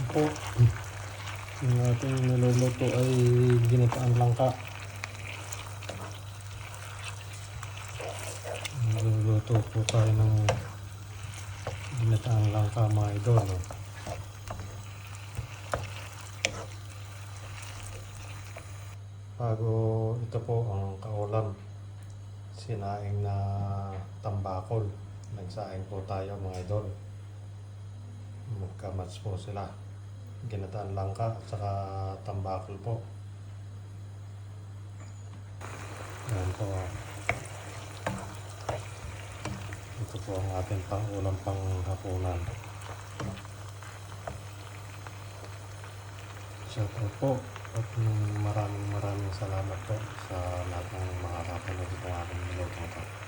Po, yung ating niluluto ay ginataang langka. Niluluto po tayo ng ginataang langka, mga idol. Bago ito po ang kaulam, sinaing na tambakol. Nagsaing po tayo, mga idol. Magkamats po sila. Ginataan langka at saka tambakol po. Yan po. Ito po ang ating pang-ulam pang-hapunan. Shout out po at maraming salamat po sa lahat ng mga kapanood ng aking niluto.